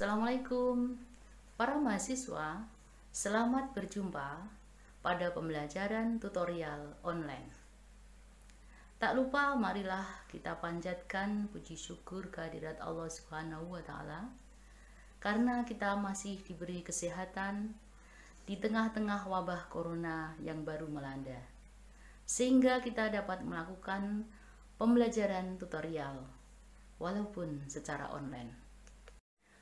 Assalamualaikum para mahasiswa, selamat berjumpa pada pembelajaran tutorial online. Tak lupa marilah kita panjatkan puji syukur kehadirat Allah Subhanahu wa Ta'ala karena kita masih diberi kesehatan di tengah-tengah wabah corona yang baru melanda, sehingga kita dapat melakukan pembelajaran tutorial walaupun secara online.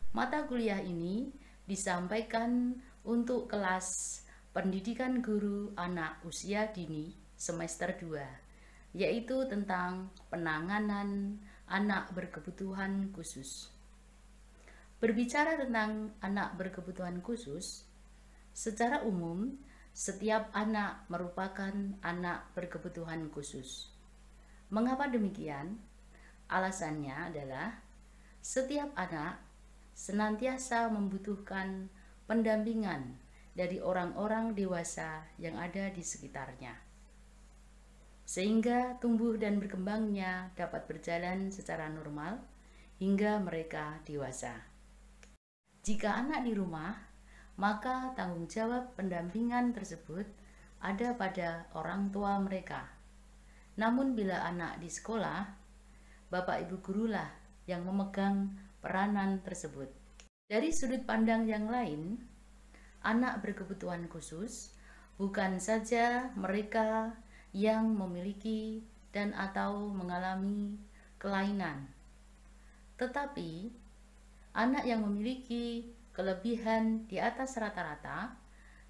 Mata kuliah ini disampaikan untuk kelas pendidikan guru anak usia dini semester 2, yaitu tentang penanganan anak berkebutuhan khusus. Berbicara tentang anak berkebutuhan khusus, secara umum setiap anak merupakan anak berkebutuhan khusus. Mengapa demikian? Alasannya adalah setiap anak senantiasa membutuhkan pendampingan dari orang-orang dewasa yang ada di sekitarnya, sehingga tumbuh dan berkembangnya dapat berjalan secara normal hingga mereka dewasa. Jika anak di rumah, maka tanggung jawab pendampingan tersebut ada pada orang tua mereka. Namun bila anak di sekolah, bapak ibu gurulah yang memegang peranan tersebut. Dari sudut pandang yang lain, anak berkebutuhan khusus bukan saja mereka yang memiliki dan atau mengalami kelainan, tetapi anak yang memiliki kelebihan di atas rata-rata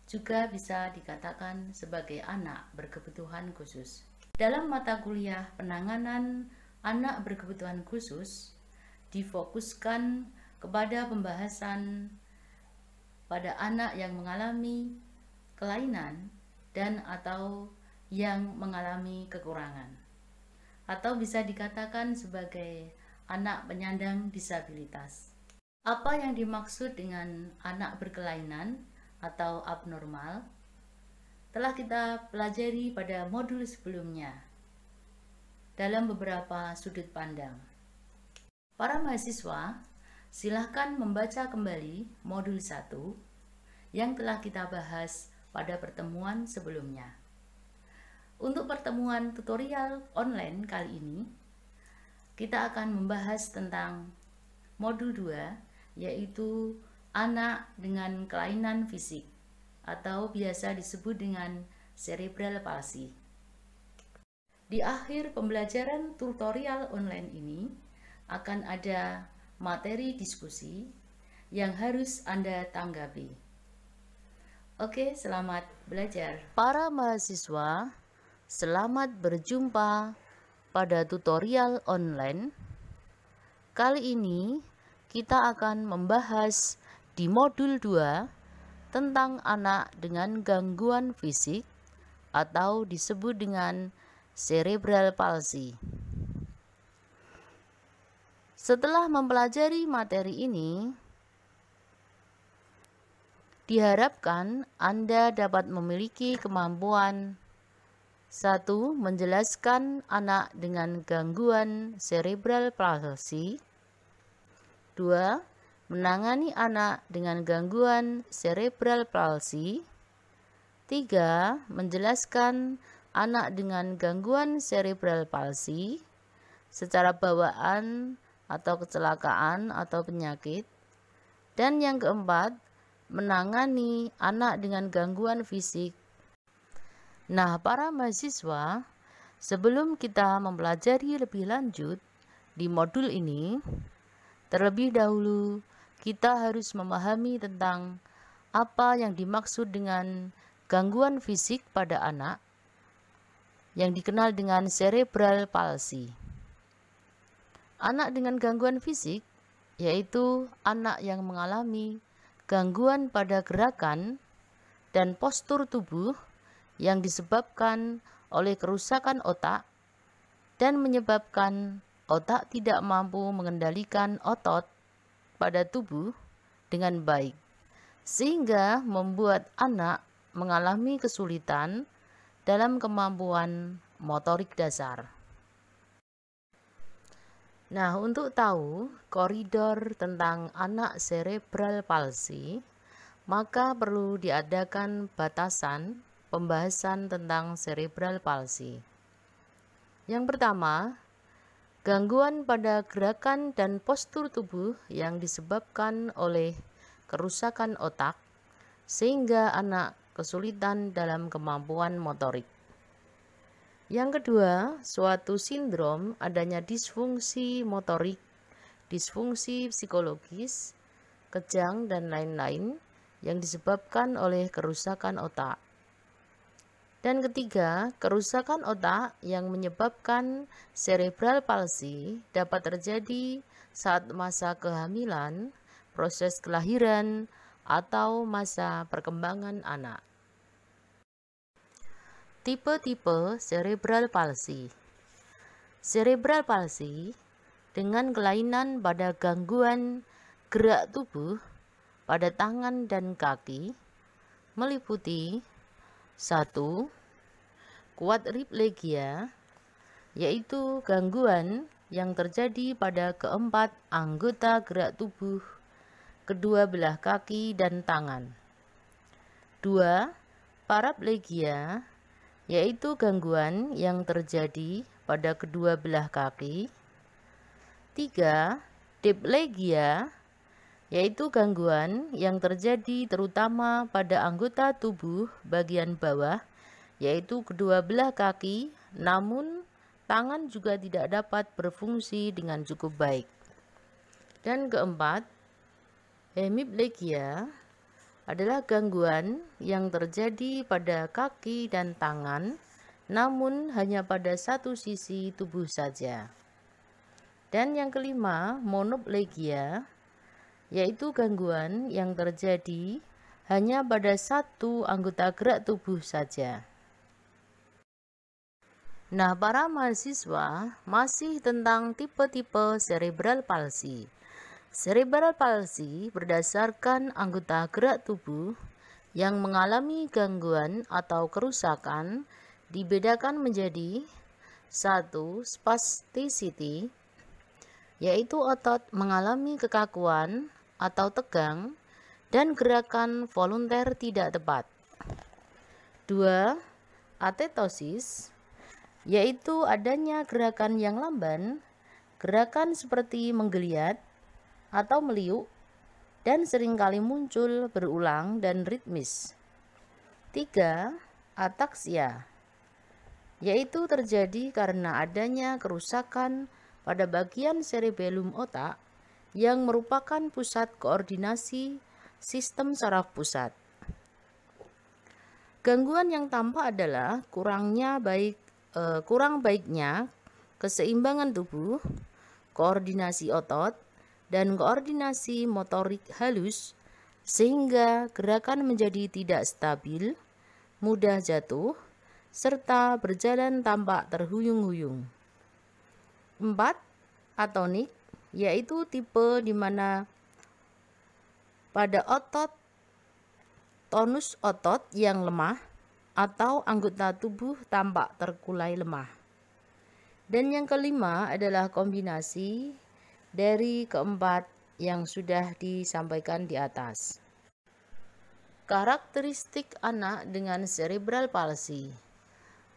juga bisa dikatakan sebagai anak berkebutuhan khusus. Dalam mata kuliah penanganan anak berkebutuhan khusus, difokuskan kepada pembahasan pada anak yang mengalami kelainan dan atau yang mengalami kekurangan, atau bisa dikatakan sebagai anak penyandang disabilitas. Apa yang dimaksud dengan anak berkelainan atau abnormal telah kita pelajari pada modul sebelumnya dalam beberapa sudut pandang. Para mahasiswa, silahkan membaca kembali modul 1 yang telah kita bahas pada pertemuan sebelumnya. Untuk pertemuan tutorial online kali ini, kita akan membahas tentang modul 2, yaitu anak dengan kelainan fisik atau biasa disebut dengan cerebral palsy. Di akhir pembelajaran tutorial online ini, akan ada materi diskusi yang harus Anda tanggapi. Oke, selamat belajar. Para mahasiswa, selamat berjumpa pada tutorial online. Kali ini kita akan membahas di modul 2 tentang anak dengan gangguan fisik atau disebut dengan cerebral palsy. Setelah mempelajari materi ini, diharapkan Anda dapat memiliki kemampuan 1. Menjelaskan anak dengan gangguan cerebral palsy. 2. Menangani anak dengan gangguan cerebral palsy. 3. Menjelaskan anak dengan gangguan cerebral palsy secara bawaan atau kecelakaan atau penyakit. Dan yang keempat, menangani anak dengan gangguan fisik. Nah, para mahasiswa, sebelum kita mempelajari lebih lanjut di modul ini, terlebih dahulu kita harus memahami tentang apa yang dimaksud dengan gangguan fisik pada anak yang dikenal dengan cerebral palsy. Anak dengan gangguan fisik yaitu anak yang mengalami gangguan pada gerakan dan postur tubuh yang disebabkan oleh kerusakan otak dan menyebabkan otak tidak mampu mengendalikan otot pada tubuh dengan baik, sehingga membuat anak mengalami kesulitan dalam kemampuan motorik dasar. Nah, untuk tahu koridor tentang anak cerebral palsy, maka perlu diadakan batasan pembahasan tentang cerebral palsy. Yang pertama, gangguan pada gerakan dan postur tubuh yang disebabkan oleh kerusakan otak, sehingga anak kesulitan dalam kemampuan motorik. Yang kedua, suatu sindrom adanya disfungsi motorik, disfungsi psikologis, kejang, dan lain-lain yang disebabkan oleh kerusakan otak. Dan ketiga, kerusakan otak yang menyebabkan cerebral palsy dapat terjadi saat masa kehamilan, proses kelahiran, atau masa perkembangan anak. Tipe-tipe cerebral palsy. Cerebral palsy dengan kelainan pada gangguan gerak tubuh pada tangan dan kaki meliputi 1. Quadriplegia, yaitu gangguan yang terjadi pada keempat anggota gerak tubuh kedua belah kaki dan tangan. 2. Paraplegia, yaitu gangguan yang terjadi pada kedua belah kaki. 3. Diplegia, yaitu gangguan yang terjadi terutama pada anggota tubuh bagian bawah, yaitu kedua belah kaki, namun tangan juga tidak dapat berfungsi dengan cukup baik. Dan keempat, hemiplegia adalah gangguan yang terjadi pada kaki dan tangan, namun hanya pada satu sisi tubuh saja. Dan yang kelima, monoplegia, yaitu gangguan yang terjadi hanya pada satu anggota gerak tubuh saja. Nah, para mahasiswa, masih tentang tipe-tipe cerebral palsy. Cerebral palsy berdasarkan anggota gerak tubuh yang mengalami gangguan atau kerusakan dibedakan menjadi 1. Spasticity, yaitu otot mengalami kekakuan atau tegang dan gerakan volunter tidak tepat. 2. Atetosis, yaitu adanya gerakan yang lamban, gerakan seperti menggeliat atau meliuk, dan seringkali muncul berulang dan ritmis. 3. Ataksia, yaitu terjadi karena adanya kerusakan pada bagian cerebellum otak yang merupakan pusat koordinasi sistem saraf pusat. Gangguan yang tampak adalah kurang baiknya keseimbangan tubuh, koordinasi otot, dan koordinasi motorik halus, sehingga gerakan menjadi tidak stabil, mudah jatuh, serta berjalan tampak terhuyung-huyung. 4. Atonik, yaitu tipe di mana pada otot tonus otot yang lemah atau anggota tubuh tampak terkulai lemah. Dan yang kelima adalah kombinasi dari keempat yang sudah disampaikan di atas. Karakteristik anak dengan cerebral palsy.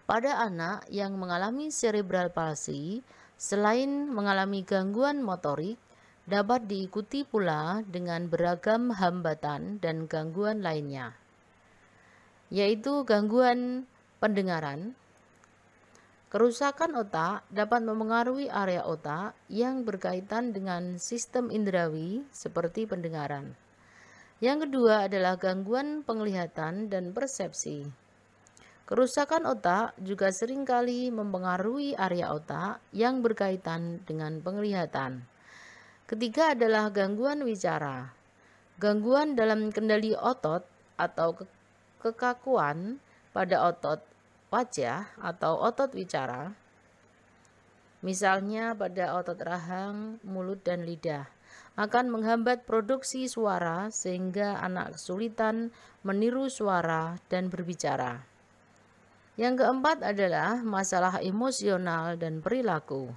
Pada anak yang mengalami cerebral palsy, selain mengalami gangguan motorik, dapat diikuti pula dengan beragam hambatan dan gangguan lainnya, yaitu gangguan pendengaran. Kerusakan otak dapat memengaruhi area otak yang berkaitan dengan sistem indrawi seperti pendengaran. Yang kedua adalah gangguan penglihatan dan persepsi. Kerusakan otak juga seringkali mempengaruhi area otak yang berkaitan dengan penglihatan. Ketiga adalah gangguan wicara. Gangguan dalam kendali otot atau kekakuan pada otot wajah atau otot wicara, misalnya pada otot rahang, mulut, dan lidah, akan menghambat produksi suara sehingga anak kesulitan meniru suara dan berbicara. Yang keempat adalah masalah emosional dan perilaku.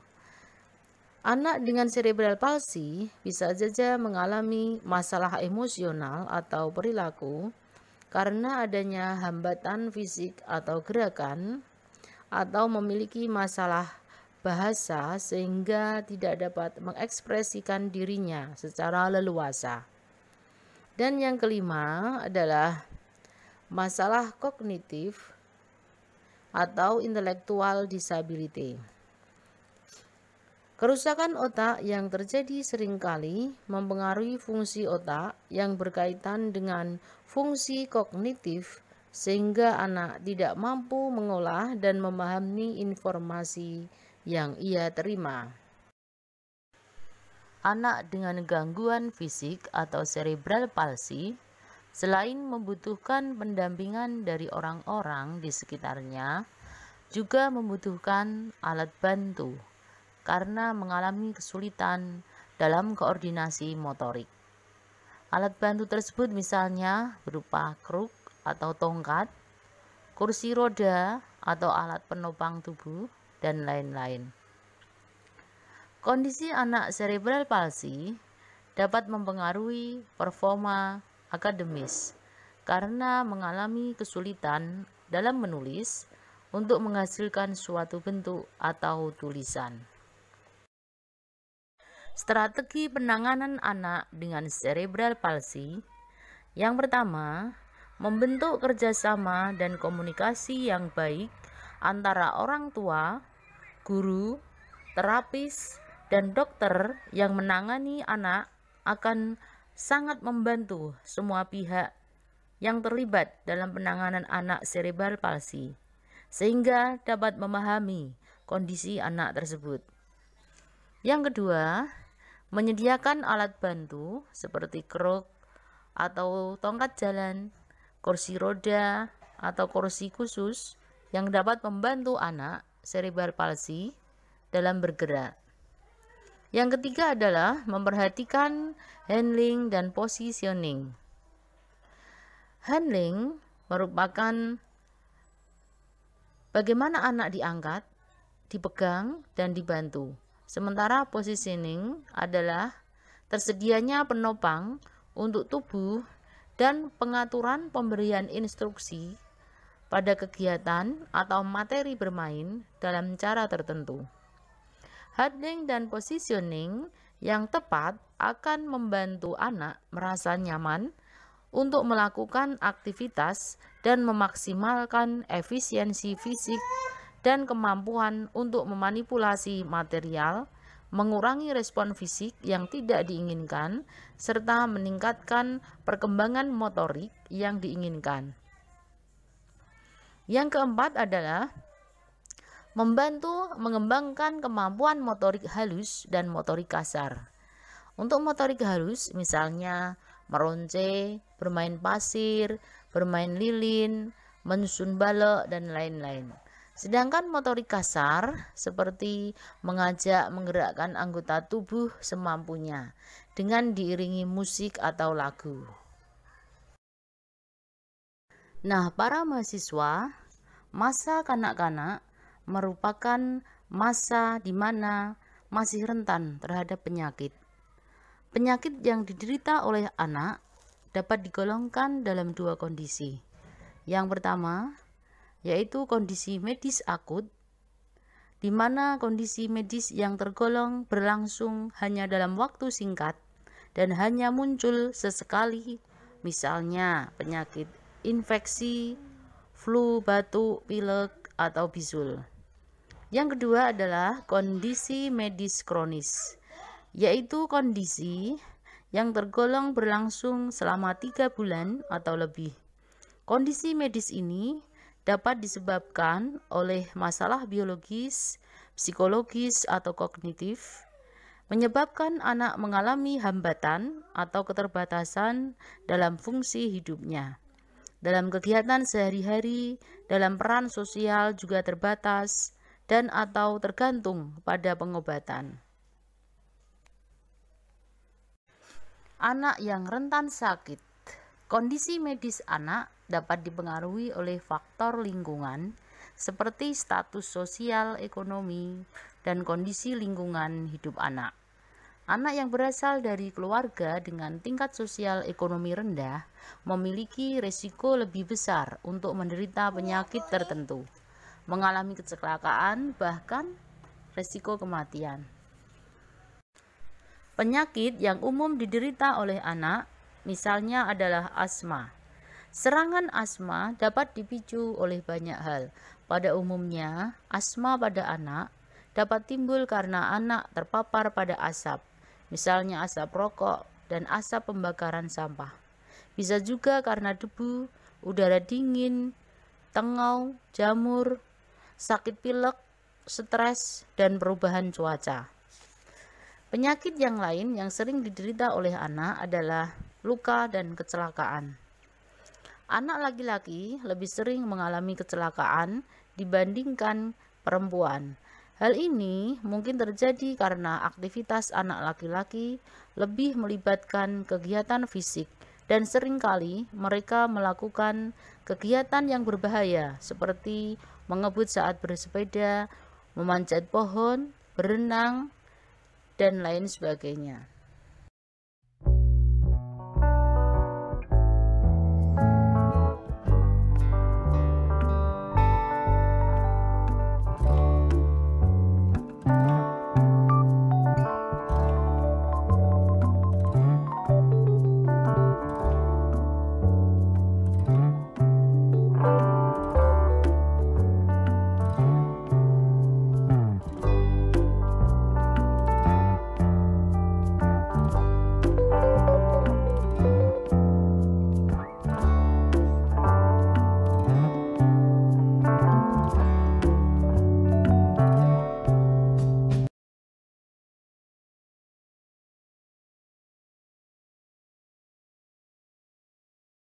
Anak dengan cerebral palsy bisa saja mengalami masalah emosional atau perilaku karena adanya hambatan fisik atau gerakan, atau memiliki masalah bahasa sehingga tidak dapat mengekspresikan dirinya secara leluasa. Dan yang kelima adalah masalah kognitif atau intellectual disability. Kerusakan otak yang terjadi seringkali mempengaruhi fungsi otak yang berkaitan dengan fungsi kognitif, sehingga anak tidak mampu mengolah dan memahami informasi yang ia terima. Anak dengan gangguan fisik atau cerebral palsy selain membutuhkan pendampingan dari orang-orang di sekitarnya, juga membutuhkan alat bantu karena mengalami kesulitan dalam koordinasi motorik. Alat bantu tersebut misalnya berupa kruk atau tongkat, kursi roda atau alat penopang tubuh, dan lain-lain. Kondisi anak cerebral palsy dapat mempengaruhi performa akademis karena mengalami kesulitan dalam menulis untuk menghasilkan suatu bentuk atau tulisan. Strategi penanganan anak dengan cerebral palsy. Yang pertama, membentuk kerjasama dan komunikasi yang baik antara orang tua, guru, terapis, dan dokter yang menangani anak akan sangat membantu semua pihak yang terlibat dalam penanganan anak cerebral palsy, sehingga dapat memahami kondisi anak tersebut. Yang kedua, menyediakan alat bantu seperti kruk atau tongkat jalan, kursi roda, atau kursi khusus yang dapat membantu anak cerebral palsy dalam bergerak. Yang ketiga adalah memperhatikan handling dan positioning. Handling merupakan bagaimana anak diangkat, dipegang, dan dibantu. Sementara positioning adalah tersedianya penopang untuk tubuh dan pengaturan pemberian instruksi pada kegiatan atau materi bermain dalam cara tertentu. Handling dan positioning yang tepat akan membantu anak merasa nyaman untuk melakukan aktivitas dan memaksimalkan efisiensi fisik dan kemampuan untuk memanipulasi material, mengurangi respon fisik yang tidak diinginkan, serta meningkatkan perkembangan motorik yang diinginkan. Yang keempat adalah membantu mengembangkan kemampuan motorik halus dan motorik kasar. Untuk motorik halus, misalnya meronce, bermain pasir, bermain lilin, menyusun balok, dan lain-lain. Sedangkan motorik kasar seperti menggerakkan anggota tubuh semampunya dengan diiringi musik atau lagu. Nah, para mahasiswa, masa kanak-kanak merupakan masa di mana masih rentan terhadap penyakit. Penyakit yang diderita oleh anak dapat digolongkan dalam dua kondisi. Yang pertama, yaitu kondisi medis akut, di mana kondisi medis yang tergolong berlangsung hanya dalam waktu singkat dan hanya muncul sesekali, misalnya penyakit infeksi, flu, batuk, pilek, atau bisul. Yang kedua adalah kondisi medis kronis, yaitu kondisi yang tergolong berlangsung selama 3 bulan atau lebih. Kondisi medis ini dapat disebabkan oleh masalah biologis, psikologis, atau kognitif, menyebabkan anak mengalami hambatan atau keterbatasan dalam fungsi hidupnya. Dalam kegiatan sehari-hari, dalam peran sosial juga terbatas dan atau tergantung pada pengobatan. Anak yang rentan sakit. Kondisi medis anak dapat dipengaruhi oleh faktor lingkungan seperti status sosial, ekonomi, dan kondisi lingkungan hidup anak. Anak yang berasal dari keluarga dengan tingkat sosial ekonomi rendah memiliki risiko lebih besar untuk menderita penyakit tertentu, mengalami kecelakaan, bahkan risiko kematian. Penyakit yang umum diderita oleh anak misalnya adalah asma. Serangan asma dapat dipicu oleh banyak hal. Pada umumnya, asma pada anak dapat timbul karena anak terpapar pada asap, misalnya asap rokok dan asap pembakaran sampah. Bisa juga karena debu, udara dingin, tengau, jamur, sakit pilek, stres, dan perubahan cuaca. Penyakit yang lain yang sering diderita oleh anak adalah luka dan kecelakaan. Anak laki-laki lebih sering mengalami kecelakaan dibandingkan perempuan. Hal ini mungkin terjadi karena aktivitas anak laki-laki lebih melibatkan kegiatan fisik dan seringkali mereka melakukan kegiatan yang berbahaya seperti mengebut saat bersepeda, memanjat pohon, berenang, dan lain sebagainya.